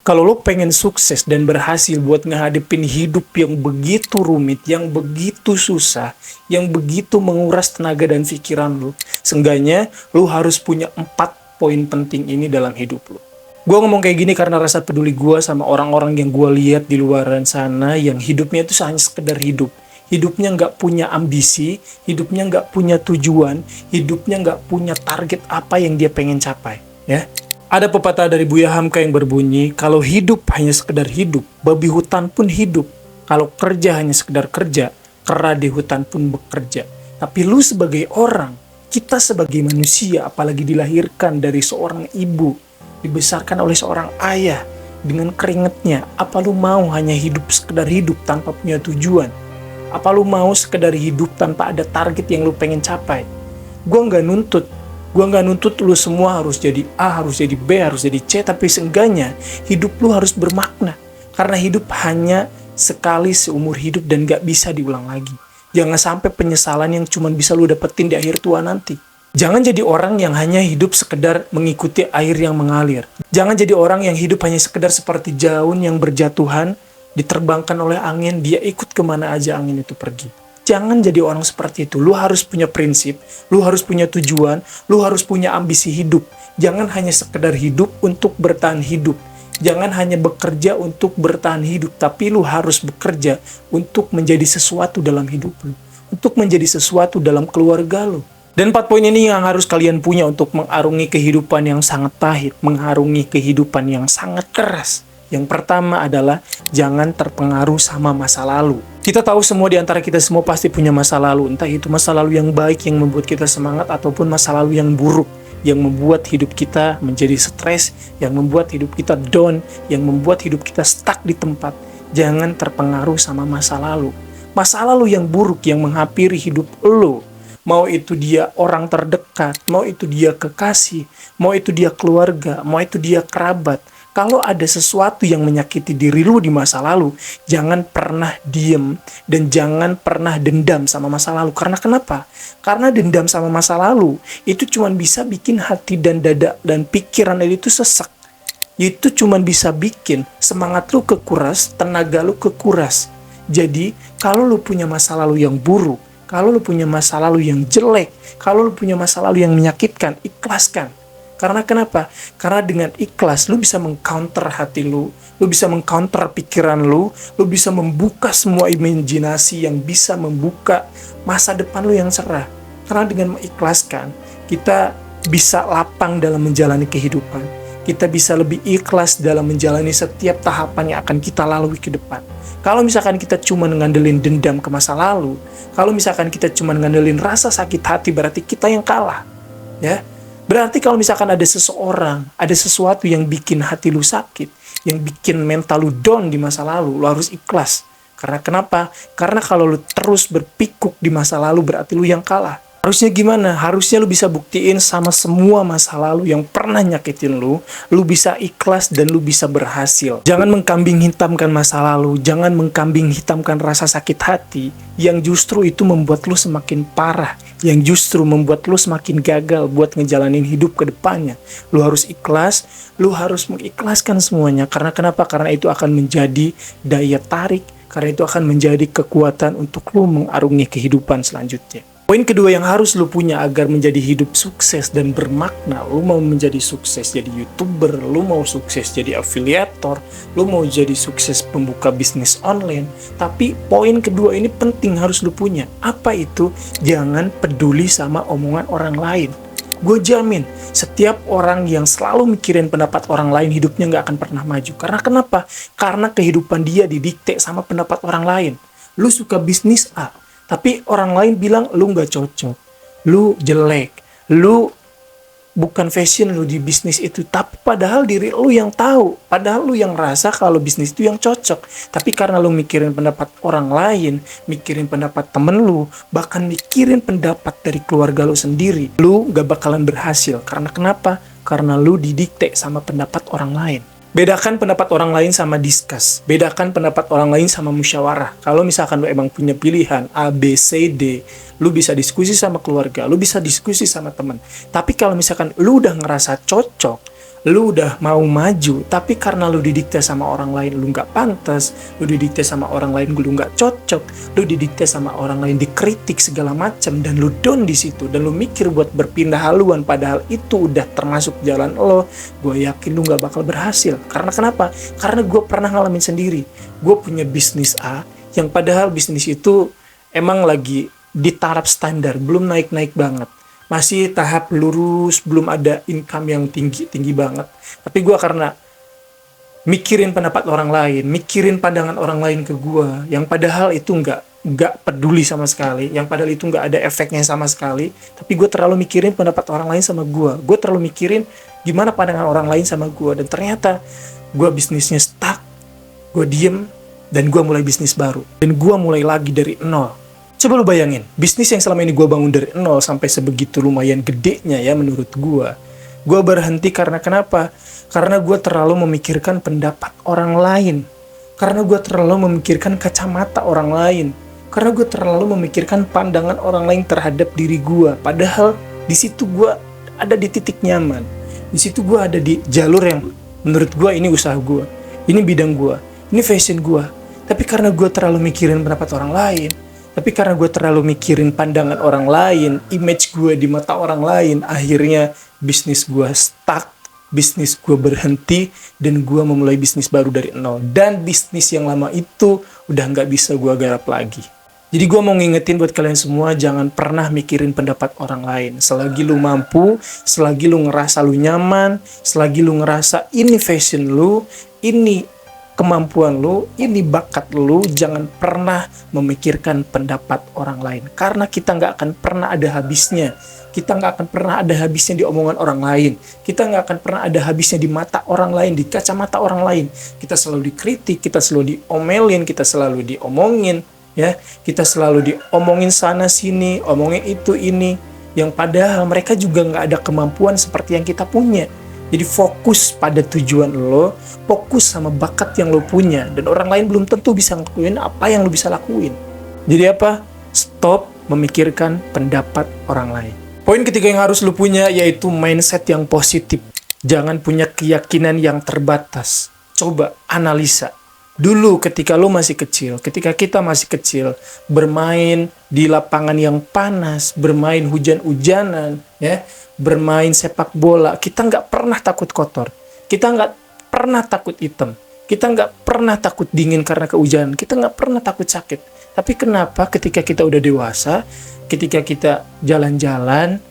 Kalau lo pengen sukses dan berhasil buat ngehadapin hidup yang begitu rumit, yang begitu susah, yang begitu menguras tenaga dan pikiran lo, seenggaknya lo harus punya 4 poin penting ini dalam hidup lo. Gue ngomong kayak gini karena rasa peduli gue sama orang-orang yang gue lihat di luaran sana yang hidupnya itu hanya sekedar hidup. Hidupnya nggak punya ambisi, hidupnya nggak punya tujuan, hidupnya nggak punya target apa yang dia pengen capai. Ya. Ada pepatah dari Buya Hamka yang berbunyi, kalau hidup hanya sekedar hidup, babi hutan pun hidup. Kalau kerja hanya sekedar kerja, kera di hutan pun bekerja. Tapi lu sebagai orang, kita sebagai manusia, apalagi dilahirkan dari seorang ibu, dibesarkan oleh seorang ayah, dengan keringatnya, apa lu mau hanya hidup sekedar hidup tanpa punya tujuan? Apa lu mau sekedar hidup tanpa ada target yang lu pengen capai? Gue nggak nuntut lu semua harus jadi A, harus jadi B, harus jadi C, tapi seenggaknya hidup lu harus bermakna. Karena hidup hanya sekali seumur hidup dan gak bisa diulang lagi. Jangan sampai penyesalan yang cuma bisa lu dapetin di akhir tua nanti. Jangan jadi orang yang hanya hidup sekedar mengikuti air yang mengalir. Jangan jadi orang yang hidup hanya sekedar seperti daun yang berjatuhan, diterbangkan oleh angin, dia ikut kemana aja angin itu pergi. Jangan jadi orang seperti itu. Lu harus punya prinsip, lu harus punya tujuan, lu harus punya ambisi hidup. Jangan hanya sekedar hidup untuk bertahan hidup. Jangan hanya bekerja untuk bertahan hidup, tapi lu harus bekerja untuk menjadi sesuatu dalam hidup lu. Untuk menjadi sesuatu dalam keluarga lu. Dan 4 poin ini yang harus kalian punya untuk mengarungi kehidupan yang sangat pahit, mengarungi kehidupan yang sangat keras. Yang pertama adalah jangan terpengaruh sama masa lalu. Kita tahu semua di antara kita semua pasti punya masa lalu. Entah itu masa lalu yang baik yang membuat kita semangat ataupun masa lalu yang buruk yang membuat hidup kita menjadi stres, yang membuat hidup kita down, yang membuat hidup kita stuck di tempat. Jangan terpengaruh sama masa lalu. Masa lalu yang buruk yang menghampiri hidup lo. Mau itu dia orang terdekat, mau itu dia kekasih, mau itu dia keluarga, mau itu dia kerabat. Kalau ada sesuatu yang menyakiti diri lu di masa lalu, jangan pernah diem dan jangan pernah dendam sama masa lalu. Karena kenapa? Karena dendam sama masa lalu itu cuma bisa bikin hati dan dada dan pikiran itu sesak. Itu cuma bisa bikin semangat lu kekuras, tenaga lu kekuras. Jadi, kalau lu punya masa lalu yang buruk, kalau lu punya masa lalu yang jelek, kalau lu punya masa lalu yang menyakitkan, ikhlaskan. Karena kenapa? Karena dengan ikhlas, lu bisa mengcounter hati lu bisa mengcounter pikiran lu bisa membuka semua imajinasi yang bisa membuka masa depan lu yang cerah. Karena dengan mengikhlaskan, kita bisa lapang dalam menjalani kehidupan. Kita bisa lebih ikhlas dalam menjalani setiap tahapan yang akan kita lalui ke depan. Kalau misalkan kita cuma ngandelin dendam ke masa lalu, kalau misalkan kita cuma ngandelin rasa sakit hati, berarti kita yang kalah. Ya. Berarti kalau misalkan ada seseorang, ada sesuatu yang bikin hati lu sakit, yang bikin mental lu down di masa lalu, lu harus ikhlas. Karena kenapa? Karena kalau lu terus berpikuk di masa lalu, berarti lu yang kalah. Harusnya gimana? Harusnya lu bisa buktiin sama semua masa lalu yang pernah nyakitin lu bisa ikhlas dan lu bisa berhasil. Jangan mengkambing hitamkan masa lalu, jangan mengkambing hitamkan rasa sakit hati, yang justru itu membuat lu semakin parah, yang justru membuat lu semakin gagal buat ngejalanin hidup ke depannya. Lu harus ikhlas, lu harus mengikhlaskan semuanya. Karena kenapa? Karena itu akan menjadi daya tarik, karena itu akan menjadi kekuatan untuk lu mengarungi kehidupan selanjutnya. Poin kedua yang harus lu punya agar menjadi hidup sukses dan bermakna, lu mau menjadi sukses jadi YouTuber, lu mau sukses jadi afiliator, lu mau jadi sukses pembuka bisnis online. Tapi poin kedua ini penting harus lu punya. Apa itu? Jangan peduli sama omongan orang lain. Gue jamin, setiap orang yang selalu mikirin pendapat orang lain, hidupnya gak akan pernah maju. Karena kenapa? Karena kehidupan dia didikte sama pendapat orang lain. Lu suka bisnis A, tapi orang lain bilang lu gak cocok, lu jelek, lu bukan fashion lu di bisnis itu. Tapi padahal diri lu yang tahu, padahal lu yang rasa kalau bisnis itu yang cocok. Tapi karena lu mikirin pendapat orang lain, mikirin pendapat temen lu, bahkan mikirin pendapat dari keluarga lu sendiri, lu gak bakalan berhasil. Karena kenapa? Karena lu didikte sama pendapat orang lain. Bedakan pendapat orang lain sama diskus. Bedakan pendapat orang lain sama musyawarah. Kalau misalkan lu emang punya pilihan A, B, C, D, lu bisa diskusi sama keluarga, lu bisa diskusi sama teman. Tapi kalau misalkan lu udah ngerasa cocok, Lu udah mau maju, tapi karena lu didikte sama orang lain lu nggak pantas, lu didikte sama orang lain lu nggak cocok, lu didikte sama orang lain dikritik segala macam, dan lu down di situ, dan lu mikir buat berpindah haluan, padahal itu udah termasuk jalan lo, gue yakin lu nggak bakal berhasil. Karena kenapa? Karena gue pernah ngalamin sendiri. Gue punya bisnis A, yang padahal bisnis itu emang lagi di taraf standar, belum naik-naik banget. Masih tahap lurus, belum ada income yang tinggi banget. Tapi gue karena mikirin pendapat orang lain, mikirin pandangan orang lain ke gue, yang padahal itu nggak peduli sama sekali, yang padahal itu nggak ada efeknya sama sekali. Tapi gue terlalu mikirin pendapat orang lain sama gue terlalu mikirin gimana pandangan orang lain sama gue, dan ternyata gue bisnisnya stuck, gue diem, dan gue mulai bisnis baru, dan gue mulai lagi dari nol. Coba lu bayangin, bisnis yang selama ini gue bangun dari nol sampai sebegitu lumayan gedenya ya menurut gue. Gue berhenti karena kenapa? Karena gue terlalu memikirkan pendapat orang lain. Karena gue terlalu memikirkan kacamata orang lain. Karena gue terlalu memikirkan pandangan orang lain terhadap diri gue. Padahal di situ gue ada di titik nyaman. Di situ gue ada di jalur yang menurut gue ini usaha gue. Ini bidang gue. Ini fashion gue. Tapi karena gue terlalu mikirin pendapat orang lain, tapi karena gue terlalu mikirin pandangan orang lain, image gue di mata orang lain, akhirnya bisnis gue stuck, bisnis gue berhenti, dan gue memulai bisnis baru dari nol. Dan bisnis yang lama itu udah nggak bisa gue garap lagi. Jadi gue mau ngingetin buat kalian semua, jangan pernah mikirin pendapat orang lain. Selagi lu mampu, selagi lu ngerasa lu nyaman, selagi lu ngerasa ini fashion lu, ini kemampuan lu, ini bakat lu, jangan pernah memikirkan pendapat orang lain. Karena kita nggak akan pernah ada habisnya. Kita nggak akan pernah ada habisnya di omongan orang lain. Kita nggak akan pernah ada habisnya di mata orang lain, di kacamata orang lain. Kita selalu dikritik, kita selalu diomelin, kita selalu diomongin, ya. Kita selalu diomongin sana sini, omongin itu ini. Yang padahal mereka juga nggak ada kemampuan seperti yang kita punya. Jadi fokus pada tujuan lo, fokus sama bakat yang lo punya, dan orang lain belum tentu bisa ngelakuin apa yang lo bisa lakuin. Jadi apa? Stop memikirkan pendapat orang lain. Poin ketiga yang harus lo punya yaitu mindset yang positif. Jangan punya keyakinan yang terbatas. Coba analisa. Dulu ketika lo masih kecil, ketika kita masih kecil, bermain di lapangan yang panas, bermain hujan-hujanan, ya, bermain sepak bola, kita nggak pernah takut kotor, kita nggak pernah takut hitam, kita nggak pernah takut dingin karena kehujanan, kita nggak pernah takut sakit. Tapi kenapa ketika kita udah dewasa, ketika kita jalan-jalan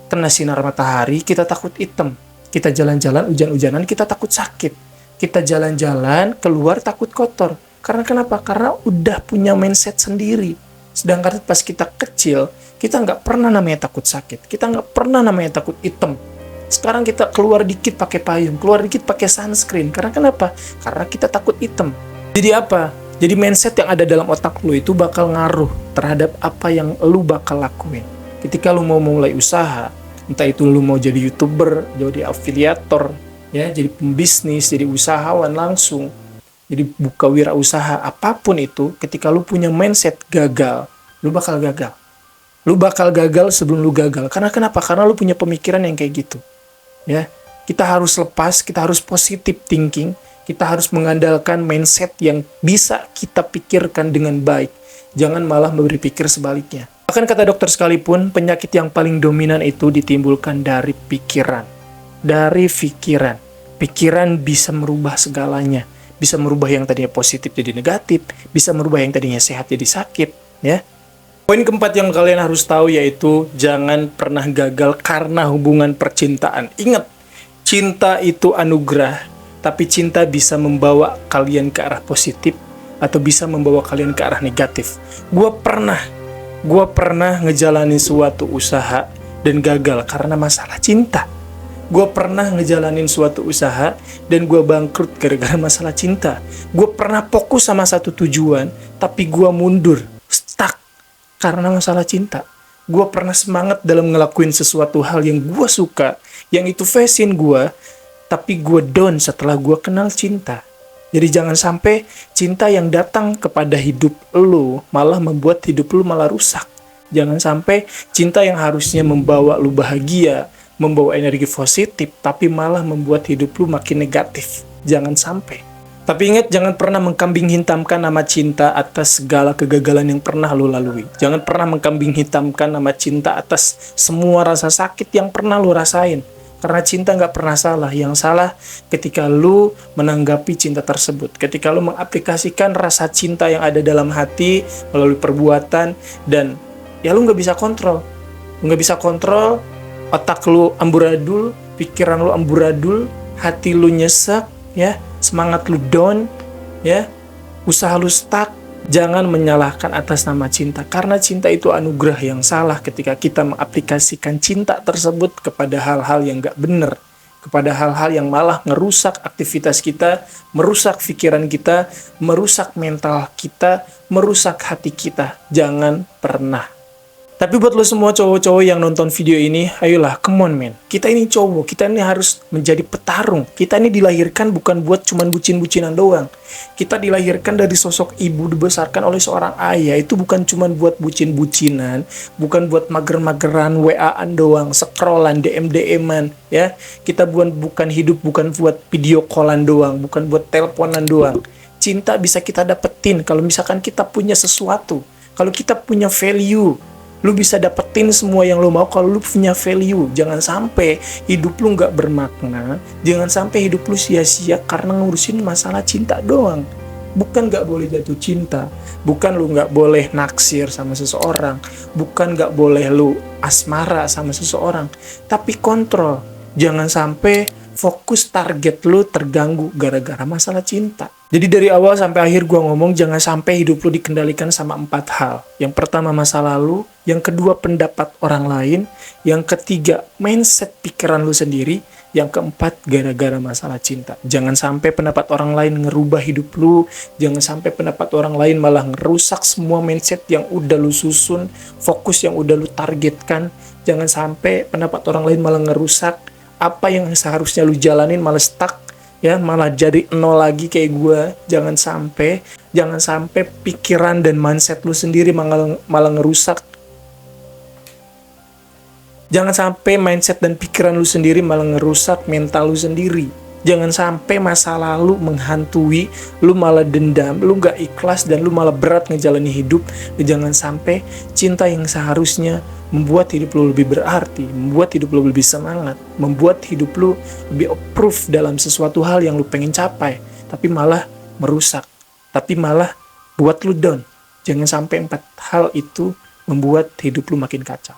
kena sinar matahari, kita takut hitam, kita jalan-jalan hujan-hujanan, kita takut sakit, kita jalan-jalan keluar takut kotor. Karena kenapa? Karena udah punya mindset sendiri. Sedangkan pas kita kecil, kita nggak pernah namanya takut sakit, kita nggak pernah namanya takut hitam. Sekarang kita keluar dikit pakai payung, keluar dikit pakai sunscreen. Karena kenapa? Karena kita takut hitam. Jadi apa? Jadi mindset yang ada dalam otak lu itu bakal ngaruh terhadap apa yang lu bakal lakuin. Ketika lu mau mulai usaha, entah itu lu mau jadi YouTuber, jadi afiliator, ya, jadi pembisnis, jadi usahawan langsung, jadi buka wirausaha, apapun itu, ketika lu punya mindset gagal, lu bakal gagal. Lu bakal gagal sebelum lu gagal. Karena kenapa? Karena lu punya pemikiran yang kayak gitu. Ya, kita harus lepas, kita harus positive thinking, kita harus mengandalkan mindset yang bisa kita pikirkan dengan baik. Jangan malah berpikir sebaliknya. Bahkan kata dokter sekalipun, penyakit yang paling dominan itu ditimbulkan dari pikiran. Dari pikiran. Pikiran bisa merubah segalanya. Bisa merubah yang tadinya positif jadi negatif, bisa merubah yang tadinya sehat jadi sakit, ya. Poin keempat yang kalian harus tahu yaitu jangan pernah gagal karena hubungan percintaan. Ingat, cinta itu anugerah, tapi cinta bisa membawa kalian ke arah positif atau bisa membawa kalian ke arah negatif. Gue pernah ngejalanin suatu usaha dan gagal karena masalah cinta. Gue pernah ngejalanin suatu usaha dan gue bangkrut gara-gara masalah cinta. Gue pernah fokus sama satu tujuan, tapi gue mundur, stuck, karena masalah cinta. Gue pernah semangat dalam ngelakuin sesuatu hal yang gue suka, yang itu fashion gue, tapi gue down setelah gue kenal cinta. Jadi jangan sampai cinta yang datang kepada hidup lo malah membuat hidup lo malah rusak. Jangan sampai cinta yang harusnya membawa lo bahagia, membawa energi positif, tapi malah membuat hidup lu makin negatif. Jangan sampai. Tapi ingat, jangan pernah mengkambing hitamkan nama cinta atas segala kegagalan yang pernah lu lalui. Jangan pernah mengkambing hitamkan nama cinta atas semua rasa sakit yang pernah lu rasain. Karena cinta nggak pernah salah. Yang salah ketika lu menanggapi cinta tersebut. Ketika lu mengaplikasikan rasa cinta yang ada dalam hati melalui perbuatan, dan ya lu nggak bisa kontrol. Lu nggak bisa kontrol, otak lu amburadul, pikiran lu amburadul, hati lu nyesek, ya, semangat lu down, ya, usaha lu stuck. Jangan menyalahkan atas nama cinta, karena cinta itu anugerah. Yang salah ketika kita mengaplikasikan cinta tersebut kepada hal-hal yang gak benar, kepada hal-hal yang malah merusak aktivitas kita, merusak pikiran kita, merusak mental kita, merusak hati kita. Jangan pernah. Tapi buat lo semua cowok-cowok yang nonton video ini, ayolah, come on man. Kita ini cowok, kita ini harus menjadi petarung. Kita ini dilahirkan bukan buat cuman bucin-bucinan doang. Kita dilahirkan dari sosok ibu, dibesarkan oleh seorang ayah. Itu bukan cuman buat bucin-bucinan, bukan buat mager-mageran, WA-an doang, scrollan, DM-DM-an, ya. Kita bukan hidup, bukan buat video callan doang, bukan buat teleponan doang. Cinta bisa kita dapetin kalau misalkan kita punya sesuatu, kalau kita punya value. Lu bisa dapetin semua yang lu mau kalau lu punya value. Jangan sampai hidup lu nggak bermakna. Jangan sampai hidup lu sia-sia karena ngurusin masalah cinta doang. Bukan nggak boleh jatuh cinta. Bukan lu nggak boleh naksir sama seseorang. Bukan nggak boleh lu asmara sama seseorang. Tapi kontrol. Jangan sampai fokus target lu terganggu gara-gara masalah cinta. Jadi dari awal sampai akhir gue ngomong, jangan sampai hidup lu dikendalikan sama 4 hal. Yang pertama masa lalu, yang kedua pendapat orang lain, yang ketiga mindset pikiran lu sendiri, yang keempat gara-gara masalah cinta. Jangan sampai pendapat orang lain ngerubah hidup lu, jangan sampai pendapat orang lain malah ngerusak semua mindset yang udah lu susun, fokus yang udah lu targetkan. Jangan sampai pendapat orang lain malah ngerusak apa yang seharusnya lu jalanin, malah stuck, ya, malah jadi nol lagi kayak gue. Jangan sampai pikiran dan mindset lu sendiri malah ngerusak. Jangan sampai mindset dan pikiran lu sendiri malah ngerusak mental lu sendiri. Jangan sampai masa lalu menghantui, lu malah dendam, lu gak ikhlas, dan lu malah berat ngejalani hidup. Jangan sampai cinta yang seharusnya membuat hidup lu lebih berarti, membuat hidup lu lebih semangat, membuat hidup lu lebih approve dalam sesuatu hal yang lu pengen capai, tapi malah merusak, tapi malah buat lu down. Jangan sampai 4 hal itu membuat hidup lu makin kacau.